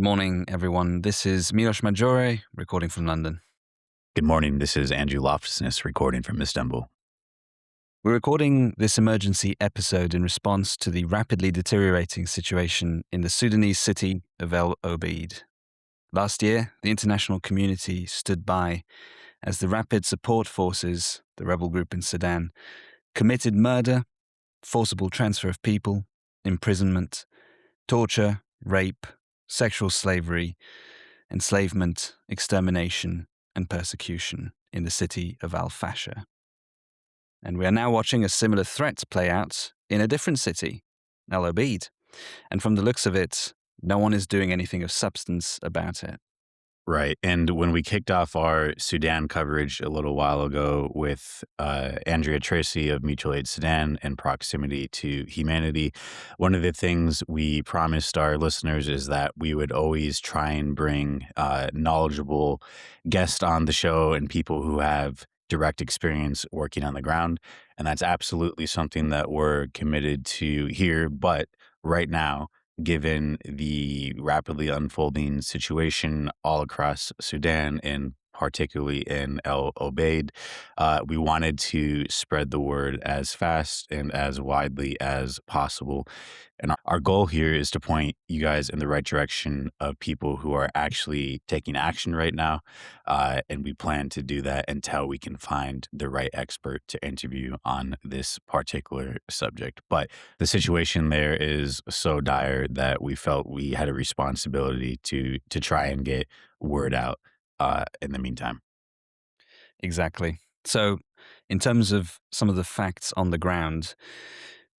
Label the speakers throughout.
Speaker 1: Morning, everyone. This is Miloš and Andrew recording from London.
Speaker 2: Good morning. This is Andrew Loftusness recording from Istanbul.
Speaker 1: We're recording this emergency episode in response to the rapidly deteriorating situation in the Sudanese city of El-Obeid. Last year, the international community stood by as the Rapid Support Forces, the rebel group in Sudan, committed murder, forcible transfer of people, imprisonment, torture, rape, sexual slavery, enslavement, extermination, and persecution in the city of El-Fasher. And we are now watching a similar threat play out in a different city, El-Obeid. And from the looks of it, no one is doing anything of substance about it.
Speaker 2: Right. And when we kicked off our Sudan coverage a little while ago with Andrea Tracy of Mutual Aid Sudan and Proximity to Humanity, one of the things we promised our listeners is that we would always try and bring knowledgeable guests on the show and people who have direct experience working on the ground. And that's absolutely something that we're committed to here. But right now, given the rapidly unfolding situation all across Sudan and particularly in El-Obeid, we wanted to spread the word as fast and as widely as possible. And our goal here is to point you guys in the right direction of people who are actually taking action right now. And we plan to do that until we can find the right expert to interview on this particular subject. But the situation there is so dire that we felt we had a responsibility to try and get word out in the meantime.
Speaker 1: Exactly. So, in terms of some of the facts on the ground,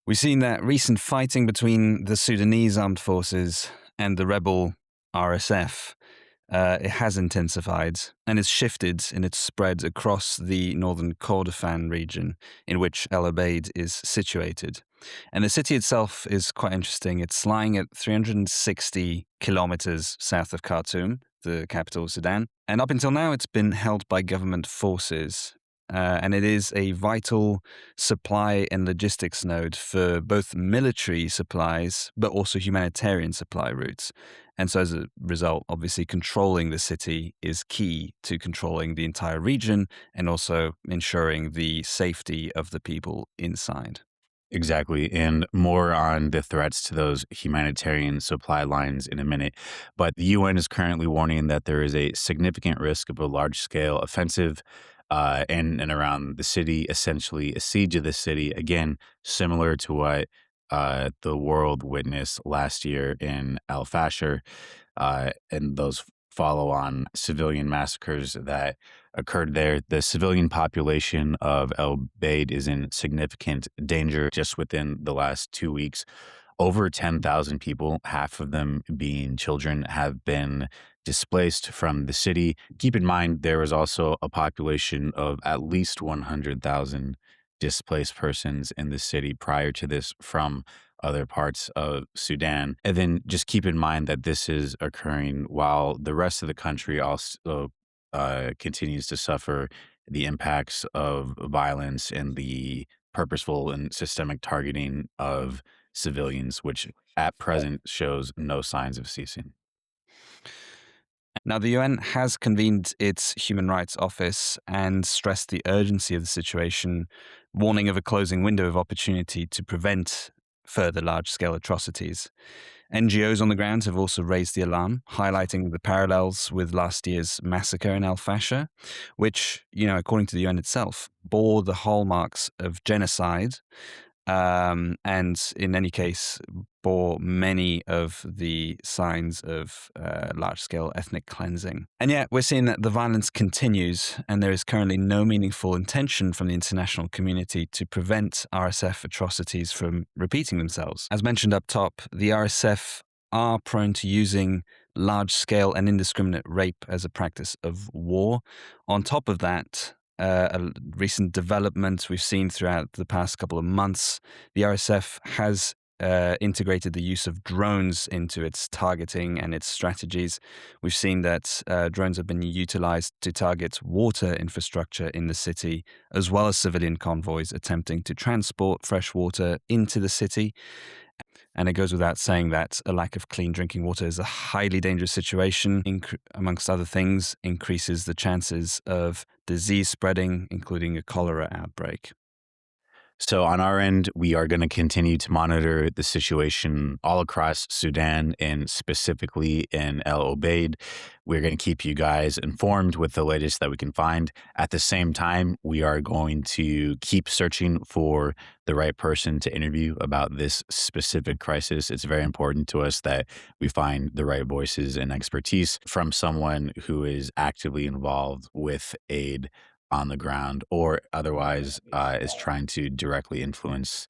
Speaker 1: we've seen that recent fighting between the Sudanese armed forces and the rebel RSF. It has intensified and is shifted in its spread across the northern Kordofan region in which El-Obeid is situated. And the city itself is quite interesting. It's lying at 360 kilometers south of Khartoum, the capital of Sudan. And up until now, it's been held by government forces. And it is a vital supply and logistics node for both military supplies, but also humanitarian supply routes. And so as a result, obviously controlling the city is key to controlling the entire region and also ensuring the safety of the people inside.
Speaker 2: Exactly. And more on the threats to those humanitarian supply lines in a minute. But the UN is currently warning that there is a significant risk of a large scale offensive in and around the city, essentially a siege of the city, again, similar to what the world witnessed last year in El-Fasher and those follow on civilian massacres that occurred there. The civilian population of El-Obeid is in significant danger just within the last 2 weeks. Over 10,000 people, half of them being children, have been displaced from the city. Keep in mind, there was also a population of at least 100,000 displaced persons in the city prior to this from other parts of Sudan. And then just keep in mind that this is occurring while the rest of the country also continues to suffer the impacts of violence and the purposeful and systemic targeting of civilians, which at present shows no signs of ceasing.
Speaker 1: Now, the UN has convened its Human Rights Office and stressed the urgency of the situation, warning of a closing window of opportunity to prevent further large-scale atrocities. NGOs on the ground have also raised the alarm, highlighting the parallels with last year's massacre in El-Fasher, which, according to the UN itself, bore the hallmarks of genocide, and in any case, bore many of the signs of large-scale ethnic cleansing. And yet, we're seeing that the violence continues, and there is currently no meaningful intention from the international community to prevent RSF atrocities from repeating themselves. As mentioned up top, the RSF are prone to using large-scale and indiscriminate rape as a practice of war. On top of that, a recent development we've seen throughout the past couple of months, the RSF has integrated the use of drones into its targeting and its strategies. We've seen that drones have been utilized to target water infrastructure in the city, as well as civilian convoys attempting to transport fresh water into the city. And it goes without saying that a lack of clean drinking water is a highly dangerous situation, amongst other things, increases the chances of disease spreading, including a cholera outbreak.
Speaker 2: So, on our end, we are going to continue to monitor the situation all across Sudan and specifically in El-Obeid. We're going to keep you guys informed with the latest that we can find. At the same time, we are going to keep searching for the right person to interview about this specific crisis. It's very important to us that we find the right voices and expertise from someone who is actively involved with aid on the ground or otherwise is trying to directly influence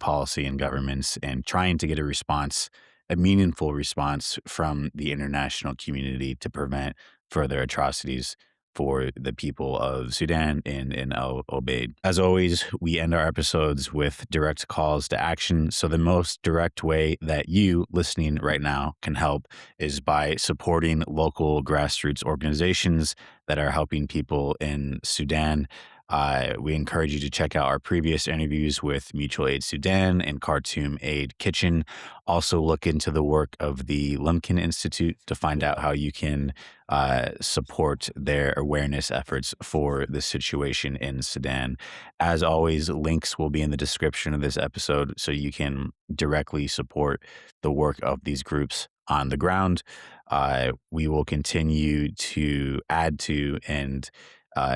Speaker 2: policy and governments and trying to get a response, a meaningful response from the international community to prevent further atrocities for the people of Sudan and in El Obeid. As always, we end our episodes with direct calls to action. So, the most direct way that you listening right now can help is by supporting local grassroots organizations that are helping people in Sudan. We encourage you to check out our previous interviews with Mutual Aid Sudan and Khartoum Aid Kitchen. Also, look into the work of the Lumpkin Institute to find out how you can support their awareness efforts for the situation in Sudan. As always, links will be in the description of this episode so you can directly support the work of these groups on the ground. We will continue to add to and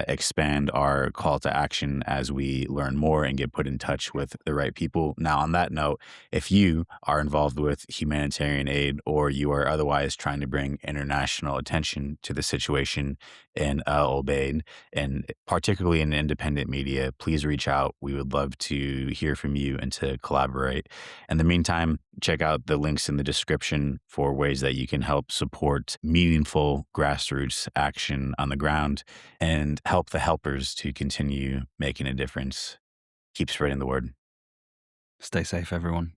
Speaker 2: expand our call to action as we learn more and get put in touch with the right people. Now, on that note, if you are involved with humanitarian aid or you are otherwise trying to bring international attention to the situation in Obeid, and particularly in independent media, please reach out. We would love to hear from you and to collaborate. In the meantime, check out the links in the description for ways that you can help support meaningful grassroots action on the ground and help the helpers to continue making a difference. Keep spreading the word.
Speaker 1: Stay safe, everyone.